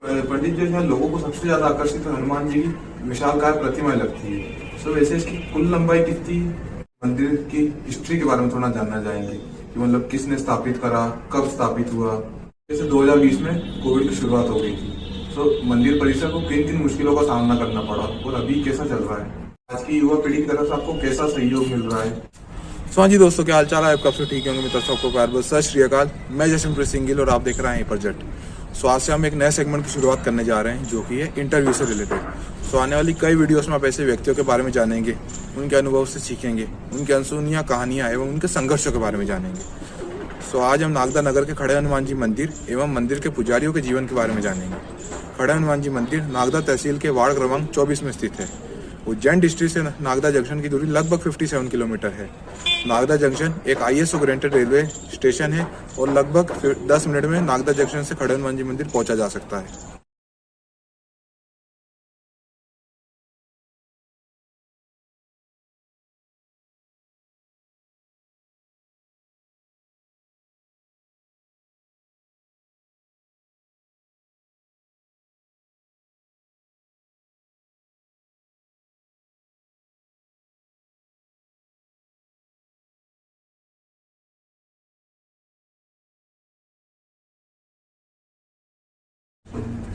पंडित जी, यहाँ लोगों को सबसे ज्यादा आकर्षित हनुमान जी की विशालकाय प्रतिमा लगती है। सो वैसे इसकी कुल लंबाई कितनी? मंदिर की हिस्ट्री के बारे में थोड़ा जानना चाहेंगे कि मतलब किसने स्थापित करा, कब स्थापित हुआ। जैसे 2020 में कोविड की शुरुआत हो गई थी, सो मंदिर परिसर को किन किन मुश्किलों का सामना करना पड़ा और अभी कैसा चल रहा है? आज की युवा पीढ़ी की तरफ से आपको कैसा सहयोग मिल रहा है? हाँ जी दोस्तों, क्या हाल चाल है आपका? सब ठीक होंगे। मित्रों सबको प्यार भरा सत श्री अकाल। मैं जशनप्रीत सिंह और आप देख रहे हैं प्रोजेक्ट। आज से हम एक नए सेगमेंट की शुरुआत करने जा रहे हैं जो कि है इंटरव्यू से रिलेटेड। आने वाली कई वीडियोस में आप ऐसे व्यक्तियों के बारे में जानेंगे, उनके अनुभव से सीखेंगे, उनके अनसुनिया कहानियाँ एवं उनके संघर्षों के बारे में जानेंगे। आज हम नागदा नगर के खड़े हनुमान जी मंदिर एवं मंदिर के पुजारियों के जीवन के बारे में जानेंगे। खड़े हनुमान जी मंदिर नागदा तहसील के वार्ड क्रमांक 24 में स्थित है। उज्जैन डिस्ट्रिक्ट से नागदा जंक्शन की दूरी लगभग 57 किलोमीटर है। नागदा जंक्शन एक ISO ग्रेडेड रेलवे स्टेशन है और लगभग 10 मिनट में नागदा जंक्शन से खड़े हनुमान जी मंदिर पहुंचा जा सकता है।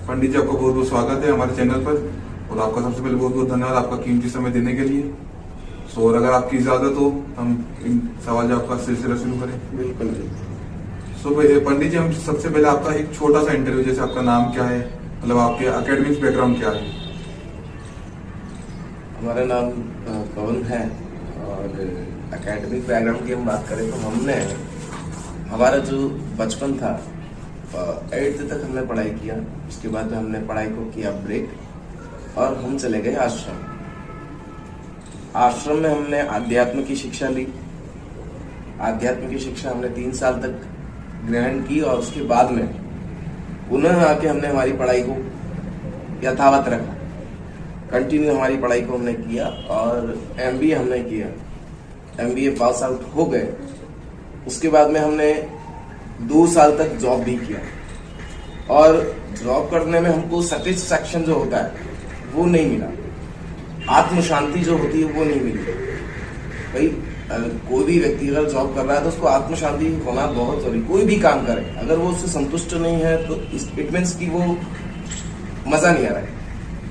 पंडित जी, आपका बहुत बहुत स्वागत है हमारे चैनल पर और आपका सबसे पहले बहुत बहुत धन्यवाद आपका कीमती समय देने के लिए। और अगर आपकी इजाजत हो हम इन सवाल जवाब का सिलसिला शुरू करें। बिल्कुल। पंडित जी, हम सबसे पहले आपका एक छोटा सा इंटरव्यू, जैसे आपका नाम क्या है, मतलब आपके एकेडमिक बैकग्राउंड क्या है? हमारा नाम पवन है और एकेडमिक बैकग्राउंड की हम बात करें तो हमारा जो बचपन था 8th तक हमने पढ़ाई किया। उसके बाद हमने पढ़ाई को किया ब्रेक और हम चले गए आश्रम। आश्रम में हमने आध्यात्म की शिक्षा ली। आध्यात्म की शिक्षा हमने 3 साल तक ग्रहण की और उसके बाद में पुनः आके हमने हमारी पढ़ाई को यथावत रखा। कंटिन्यू हमारी पढ़ाई को हमने किया और MBA हमने किया। MBA पास आउट हो गए। उसके बाद में हमने 2 साल तक जॉब भी किया और जॉब करने में हमको सेटिस्फैक्शन जो होता है वो नहीं मिला। आत्म शांति जो होती है वो नहीं मिली। भाई कोई भी व्यक्ति अगर जॉब कर रहा है तो उसको आत्म शांति होना बहुत जरूरी। कोई भी काम करे अगर वो उससे संतुष्ट नहीं है तो इट मीन्स कि वो मजा नहीं आ रहा है।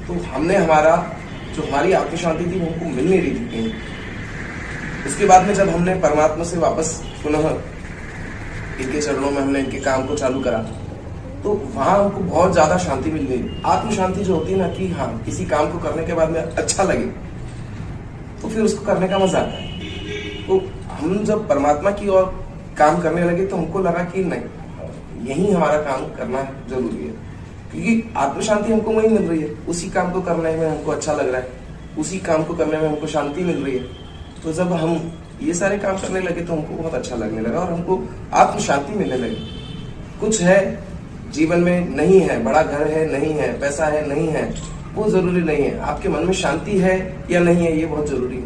तो हमने हमारी आत्म शांति थी वो हमको मिल नहीं रही थी कहीं। उसके बाद में जब हमने परमात्मा से वापस पुनः इनके चरणों में हमने इनके काम को चालू करा तो वहां हमको बहुत ज्यादा शांति मिल गई। आत्म शांति जो होती है ना कि हाँ किसी काम को करने के बाद में अच्छा लगे तो फिर उसको करने का मजा आता है। तो हम जब परमात्मा की ओर काम करने लगे तो हमको लगा कि नहीं, यही हमारा काम करना जरूरी है, क्योंकि आत्म शांति हमको वही मिल रही है। उसी काम को करने में हमको अच्छा लग रहा है, उसी काम को करने में हमको शांति मिल रही है। तो जब हम ये सारे काम करने लगे तो हमको बहुत अच्छा लगने लगा और हमको आत्म शांति मिलने लगी। कुछ है जीवन में नहीं है, बड़ा घर है नहीं है, पैसा है नहीं है, वो जरूरी नहीं है। आपके मन में शांति है या नहीं है ये बहुत जरूरी है।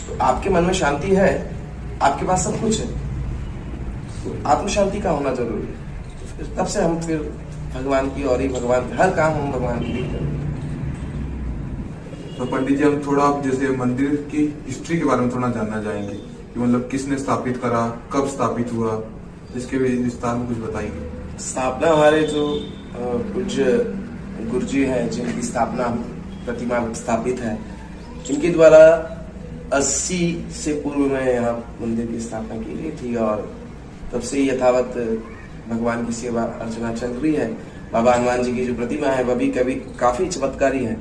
तो आपके मन में शांति है, आपके पास सब कुछ है, तो आत्म शांति का होना जरूरी है। तब से हम फिर भगवान की और ही भगवान हर काम हम भगवान के लिए करें। तो पंडित जी, हम थोड़ा जैसे मंदिर की हिस्ट्री के बारे में थोड़ा जानना चाहेंगे कि मतलब किसने स्थापित करा, कब स्थापित हुआ, इसके विस्तार में कुछ बताइए। स्थापना हमारे जो पूज्य गुरुजी हैं जिनकी स्थापना प्रतिमा स्थापित है, इनके द्वारा 80 से पूर्व में यहाँ मंदिर की स्थापना की गई थी और तब से यथावत भगवान की सेवा अर्चना चल रही है। बाबा हनुमान जी की जो प्रतिमा है वह भी काफी चमत्कारी है।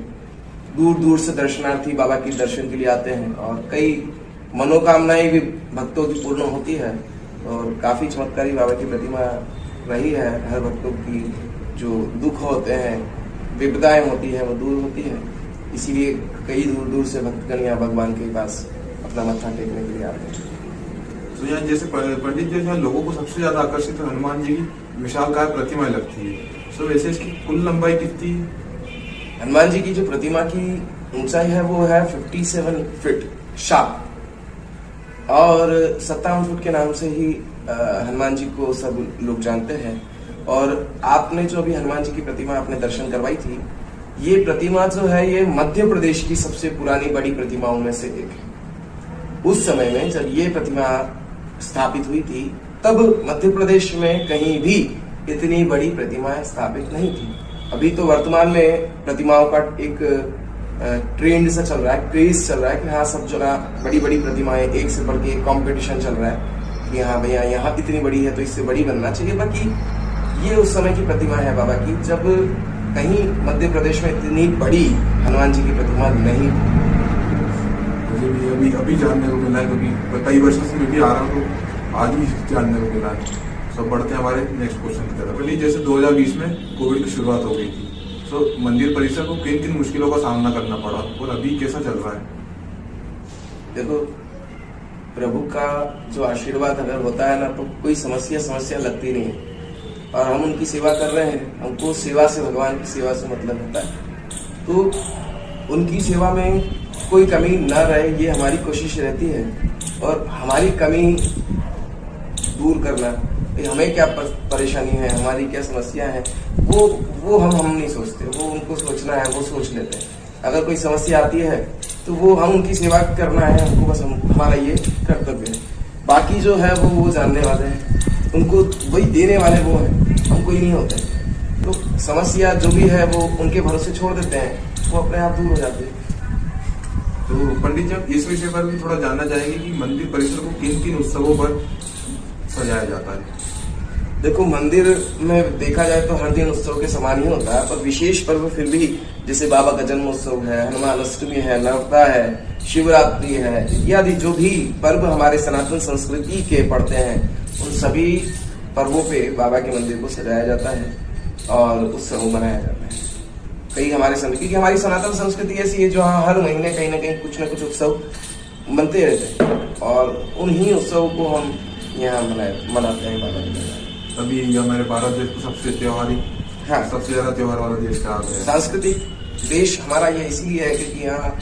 दूर दूर से दर्शनार्थी बाबा के दर्शन के लिए आते हैं और कई मनोकामनाएं भी भक्तों की पूर्ण होती है और काफी चमत्कारी बाबा की प्रतिमा रही है। हर भक्तों की जो दुख होते हैं, विपदाएं होती है वो दूर होती है। इसीलिए कई दूर दूर से भक्तगण यहाँ भगवान के पास अपना मत्था टेकने के लिए आते हैं। तो यहाँ जैसे पंडित जी, यहाँ लोगों को सबसे ज्यादा आकर्षित हनुमान जी की विशालकाय प्रतिमा लगती है। सो वैसे इसकी कुल लंबाई कितनी? हनुमान जी की जो प्रतिमा की ऊंचाई है वो है 57 फीट शार्प और 57 फुट के नाम से ही हनुमान जी को सब लोग जानते हैं। और आपने जो अभी हनुमान जी की प्रतिमा आपने दर्शन करवाई थी, ये प्रतिमा जो है ये मध्य प्रदेश की सबसे पुरानी बड़ी प्रतिमाओं में से एक है। उस समय में जब ये प्रतिमा स्थापित हुई थी तब मध्य प्रदेश में कहीं भी इतनी बड़ी प्रतिमाएं स्थापित नहीं थी। अभी तो वर्तमान में प्रतिमाओं का एक ट्रेंड सा चल रहा है, क्रेज चल रहा है कि हाँ सब जगह बड़ी बड़ी प्रतिमाएं, एक से बढ़ के एक कॉम्पिटिशन चल रहा है कि हाँ भैया यहाँ इतनी बड़ी है तो इससे बड़ी बनना चाहिए। बाकी ये उस समय की प्रतिमा है बाबा की जब कहीं मध्य प्रदेश में इतनी बड़ी हनुमान जी की प्रतिमा नहीं। मुझे भी अभी जानने को मिला है, क्योंकि कई वर्षों से मैं भी आ रहा हूँ तो आज ही जानने को मिला है। सब बढ़ते हैं हमारे नेक्स्ट क्वेश्चन की तरफ। पहले जैसे 2020 में कोविड की शुरुआत हो गई थी, तो मंदिर परिसर को किन किन मुश्किलों का सामना करना पड़ा और अभी कैसा चल रहा है? देखो, प्रभु का जो आशीर्वाद अगर होता है ना तो कोई समस्या लगती नहीं है। और हम उनकी सेवा कर रहे हैं, हमको सेवा से, भगवान की सेवा से मतलब होता है। तो उनकी सेवा में कोई कमी न रहे ये हमारी कोशिश रहती है। और हमारी कमी दूर करना, हमें क्या परेशानी है, हमारी क्या समस्या है, वो हम नहीं सोचते, वो उनको सोचना है, वो सोच लेते हैं। अगर कोई समस्या आती है तो वो हम उनकी सेवा करना है, हमको बस हमारा ये कर्तव्य है। बाकी जो है वो जानने वाले हैं, उनको वही देने वाले वो हैं, हम कोई नहीं होते। तो समस्या जो भी है वो उनके भरोसे छोड़ देते हैं, वो अपने आप दूर हो जाते हैं। तो पंडित जी, इस विषय पर भी थोड़ा जानना चाहेंगे कि मंदिर परिसर को किन किन उत्सवों पर सजाया जाता है? देखो, मंदिर में देखा जाए तो हर दिन उत्सव के समान ही होता है, पर विशेष पर्व फिर भी जैसे बाबा का जन्मोत्सव है, हनुमान अष्टमी है, नवरात्र है, शिवरात्रि है, इत्यादि जो भी पर्व हमारे सनातन संस्कृति के पड़ते हैं, उन सभी पर्वों पे बाबा के मंदिर को सजाया जाता है और उत्सव मनाया जाता है। कई हमारे क्योंकि हमारी सनातन संस्कृति ऐसी है जो हर महीने कहीं ना कहीं कुछ न कुछ उत्सव बनते रहते हैं और उन्हीं उत्सव को हम यहाँ मनाते हैं बाबा के दरबार। अभी हमारे भारत देश को सबसे त्योहारी, हाँ, सबसे ज्यादा त्योहार वाला देश कहा गया है। सांस्कृतिक देश हमारा ये इसलिए है क्योंकि यहाँ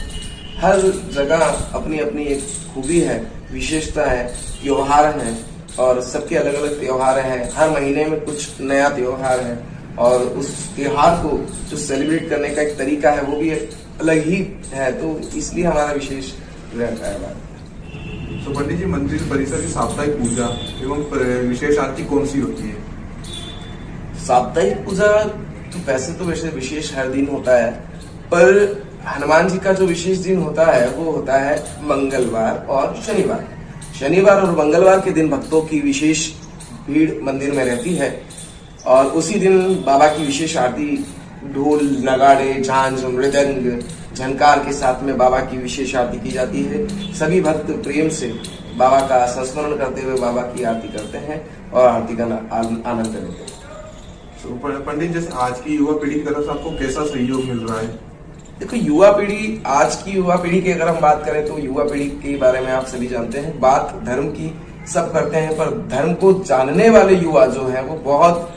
हर जगह अपनी अपनी एक खूबी है, विशेषता है, त्योहार है और सबके अलग अलग त्योहार हैं। हर महीने में कुछ नया त्योहार है और उस त्योहार को जो सेलिब्रेट करने का एक तरीका है वो भी अलग ही है, तो इसलिए हमारा विशेष रहता है। तो पंडित जी, मंदिर परिसर की साप्ताहिक पूजा एवं विशेष आरती कौन सी होती है? साप्ताहिक पूजा तो वैसे विशेष हर दिन होता है, पर हनुमान जी का जो विशेष दिन होता है वो होता है मंगलवार और शनिवार। शनिवार और मंगलवार के दिन भक्तों की विशेष भीड़ मंदिर में रहती है और उसी दिन बाबा की विशेष आरती ढोल, नगाड़े, झांझ, मृदंग, झनकार के साथ में बाबा की विशेष आरती की जाती है। सभी भक्त प्रेम से बाबा का संस्मरण करते हुए बाबा की आरती करते हैं और आरती का आनंद लेते हैं। तो पंडित, जैसे आज की युवा पीढ़ी की तरफ से आपको कैसा सहयोग मिल रहा है? देखो, आज की युवा पीढ़ी की अगर हम बात करें तो युवा पीढ़ी के बारे में आप सभी जानते हैं। बात धर्म की सब करते हैं, पर धर्म को जानने वाले युवा जो है वो बहुत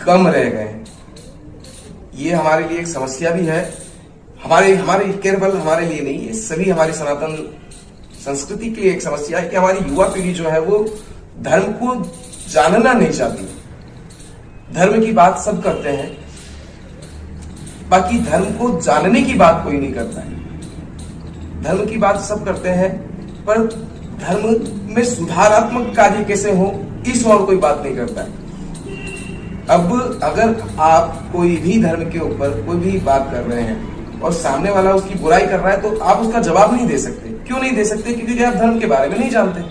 कम रह गए हैं। ये हमारे लिए एक समस्या भी है, हमारे केवल हमारे लिए नहीं, ये सभी हमारी सनातन संस्कृति के लिए एक समस्या है कि हमारी युवा पीढ़ी जो है वो धर्म को जानना नहीं चाहती। धर्म की बात सब करते हैं, बाकी धर्म को जानने की बात कोई नहीं करता है। धर्म की बात सब करते हैं, पर धर्म में सुधारात्मक कार्य कैसे हो इस और कोई बात नहीं करता है। अब अगर आप कोई भी धर्म के ऊपर कोई भी बात कर रहे हैं और सामने वाला उसकी बुराई कर रहा है तो आप उसका जवाब नहीं दे सकते। क्यों नहीं दे सकते? क्योंकि आप धर्म के बारे में नहीं जानते,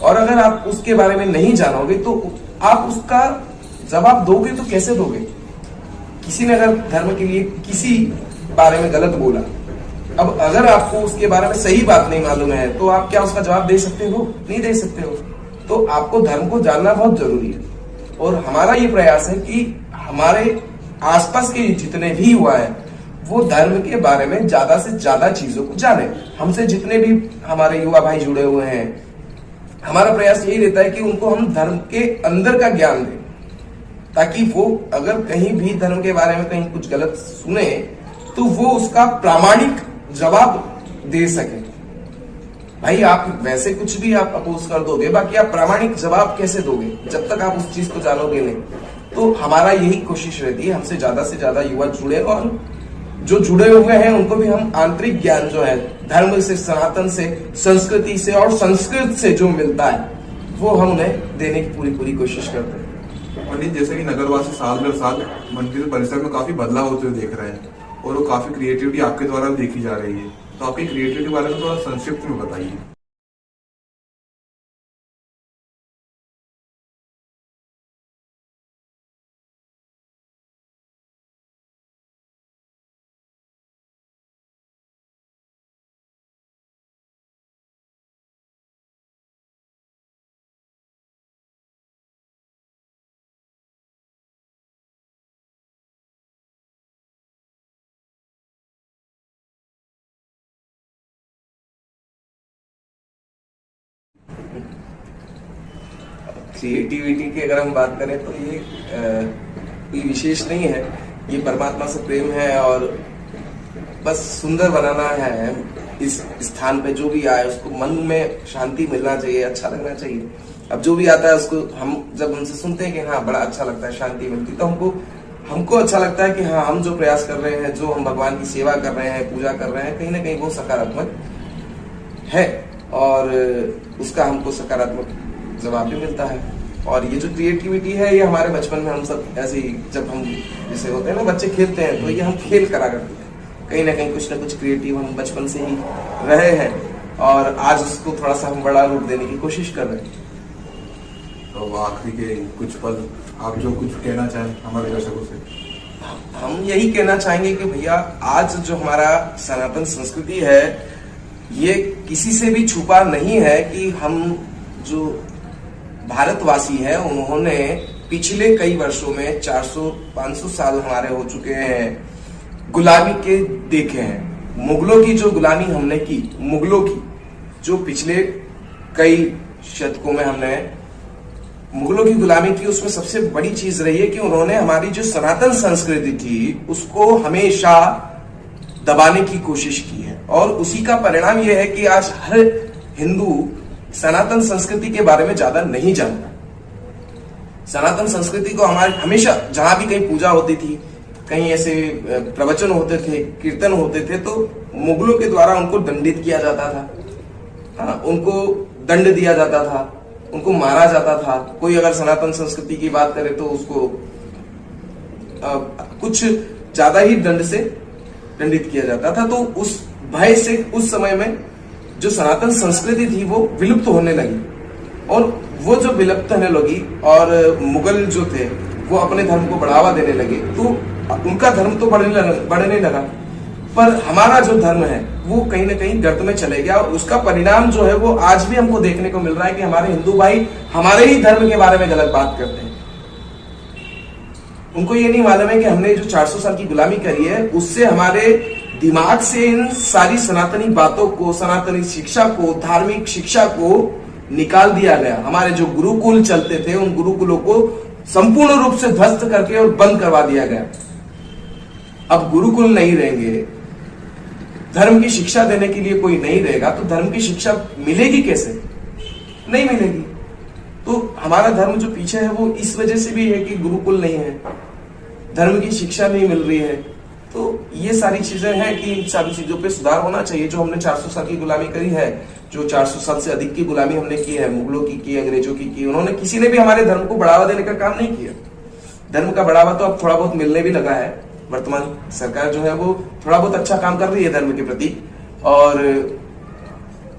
और अगर आप उसके बारे में नहीं जानोगे तो आप उसका जवाब दोगे तो कैसे दोगे? किसी ने अगर धर्म के लिए किसी बारे में गलत बोला, अब अगर आपको उसके बारे में सही बात नहीं मालूम है तो आप क्या उसका जवाब दे सकते हो? नहीं दे सकते हो। तो आपको धर्म को जानना बहुत जरूरी है और हमारा ये प्रयास है कि हमारे आसपास के जितने भी युवा हैं वो धर्म के बारे में ज्यादा से ज्यादा चीजों को जाने। हमसे जितने भी हमारे युवा भाई जुड़े हुए हैं, हमारा प्रयास यही रहता है कि उनको हम धर्म के अंदर का ज्ञान दें, ताकि वो अगर कहीं भी धर्म के बारे में कहीं कुछ गलत सुने तो वो उसका प्रामाणिक जवाब दे सके। भाई, आप वैसे कुछ भी आप अपोज कर दोगे, बाकी आप प्रामाणिक जवाब कैसे दोगे जब तक आप उस चीज को जानोगे नहीं? तो हमारा यही कोशिश रहती है, हमसे ज्यादा युवा जुड़े, और जो जुड़े हुए हैं उनको भी हम आंतरिक ज्ञान जो है धर्म से, सनातन से, संस्कृति से और संस्कृत से जो मिलता है वो हम उन्हें देने की पूरी कोशिश करते हैं। पंडित, जैसे कि नगरवासी साल दर साल मंदिर परिसर में काफी बदलाव होते हुए देख रहे हैं और वो काफी क्रिएटिविटी आपके द्वारा भी देखी जा रही है, तो आपकी क्रिएटिविटी के बारे में थोड़ा संक्षिप्त में बताइए। क्रिएटिविटी की अगर हम बात करें तो ये कोई विशेष नहीं है, ये परमात्मा से प्रेम है और बस सुंदर बनाना है। इस स्थान पे जो भी आए उसको मन में शांति मिलना चाहिए, अच्छा लगना चाहिए। अब जो भी आता है उसको हम जब उनसे सुनते हैं कि हाँ बड़ा अच्छा लगता है, शांति मिलती, तो हमको अच्छा लगता है कि हाँ हम जो प्रयास कर रहे हैं, जो हम भगवान की सेवा कर रहे हैं, पूजा कर रहे हैं, कहीं ना कहीं वो सकारात्मक है और उसका हमको सकारात्मक जवाब भी मिलता है। और ये जो क्रिएटिविटी है ये हमारे बचपन में हम सब ऐसे ही, जब हम जैसे होते हैं ना बच्चे खेलते हैं, तो ये हम खेल करा करते थे, कहीं ना कुछ क्रिएटिव हम बचपन से ही रहे हैं और आज उसको थोड़ा सा हम बड़ा रूप देने की कोशिश कर रहे हैं। तो आखिरी के कुछ पल आप जो कुछ कहना चाहें हमारे दर्शकों से। हम यही कहना चाहेंगे कि भैया आज जो हमारा सनातन संस्कृति है ये किसी से भी छुपा नहीं है कि हम जो भारतवासी हैं उन्होंने पिछले कई वर्षों में 400-500 साल हमारे हो चुके हैं गुलामी के देखे हैं। मुगलों की जो गुलामी हमने की, मुगलों की जो पिछले कई शतकों में हमने मुगलों की गुलामी की, उसमें सबसे बड़ी चीज रही है कि उन्होंने हमारी जो सनातन संस्कृति थी उसको हमेशा दबाने की कोशिश की है और उसी का परिणाम यह है कि आज हर हिंदू सनातन संस्कृति के बारे में ज्यादा नहीं जानता। सनातन संस्कृति को हमारे हमेशा जहां भी कहीं पूजा होती थी, कहीं ऐसे प्रवचन होते थे, कीर्तन होते थे, तो मुगलों के द्वारा उनको दंडित किया जाता था, उनको दंड दिया जाता था, उनको मारा जाता था। कोई अगर सनातन संस्कृति की बात करे तो उसको कुछ ज्यादा ही दंड से दंडित किया जाता था। तो उस भय से उस समय में जो सनातन संस्कृति थी वो विलुप्त होने लगी और वो जो विलुप्त होने लगी और मुगल जो थे वो अपने धर्म को बढ़ावा देने लगे, तो उनका धर्म तो बढ़ने लगा, पर हमारा जो धर्म है वो कहीं ना कहीं गर्त में चले गया और उसका परिणाम जो है वो आज भी हमको देखने को मिल रहा है कि हमारे हिंदू भाई हमारे ही धर्म के बारे में गलत बात करते हैं। उनको ये नहीं मालूम है कि हमने जो 400 साल की गुलामी करी है उससे हमारे दिमाग से इन सारी सनातनी बातों को, सनातनी शिक्षा को, धार्मिक शिक्षा को निकाल दिया गया। हमारे जो गुरुकुल चलते थे उन गुरुकुलों को संपूर्ण रूप से ध्वस्त करके और बंद करवा दिया गया। अब गुरुकुल नहीं रहेंगे, धर्म की शिक्षा देने के लिए कोई नहीं रहेगा, तो धर्म की शिक्षा मिलेगी कैसे? नहीं मिलेगी। तो हमारा धर्म जो पीछे है वो इस वजह से भी है कि गुरुकुल नहीं है, धर्म की शिक्षा नहीं मिल रही है। तो ये सारी चीजें हैं कि इन सारी चीजों पे सुधार होना चाहिए। जो हमने 400 साल की गुलामी करी है, जो 400 साल से अधिक की गुलामी हमने की है, मुगलों की, अंग्रेजों की, उन्होंने किसी ने भी हमारे धर्म को बढ़ावा देने का काम नहीं किया। धर्म का बढ़ावा तो अब थोड़ा बहुत मिलने भी लगा है। वर्तमान सरकार जो है वो थोड़ा बहुत अच्छा काम कर रही है धर्म के प्रति, और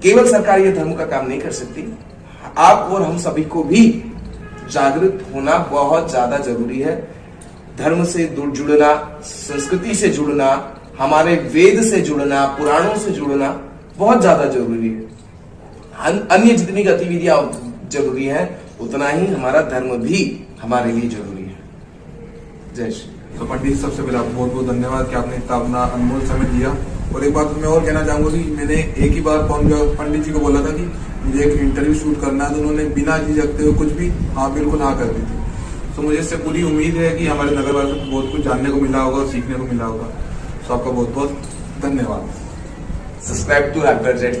केवल सरकार ये धर्म का काम नहीं कर सकती। आप और हम सभी को भी जागरूक होना बहुत ज्यादा जरूरी है। धर्म से जुड़ना, संस्कृति से जुड़ना, हमारे वेद से जुड़ना, पुराणों से जुड़ना बहुत ज्यादा जरूरी है। अन्य जितनी गतिविधियां जरूरी है उतना ही हमारा धर्म भी हमारे लिए जरूरी है। जय श्री। तो पंडित, सबसे पहले आपको बहुत बहुत धन्यवाद कि आपने इतना अपना अनमोल समय दिया। और एक बात मैं और कहना चाहूंगा कि मैंने एक ही बार पंडित जी को बोला था कि मुझे एक इंटरव्यू शूट करना है, तो उन्होंने बिना झिझकते हुए कुछ भी हाँ बिल्कुल हाँ कर दी थी। तो मुझे इससे पूरी उम्मीद है कि हमारे नगरवासियों को बहुत कुछ जानने को मिला होगा और सीखने को मिला होगा। तो आपका बहुत बहुत धन्यवाद। Subscribe to happy jet.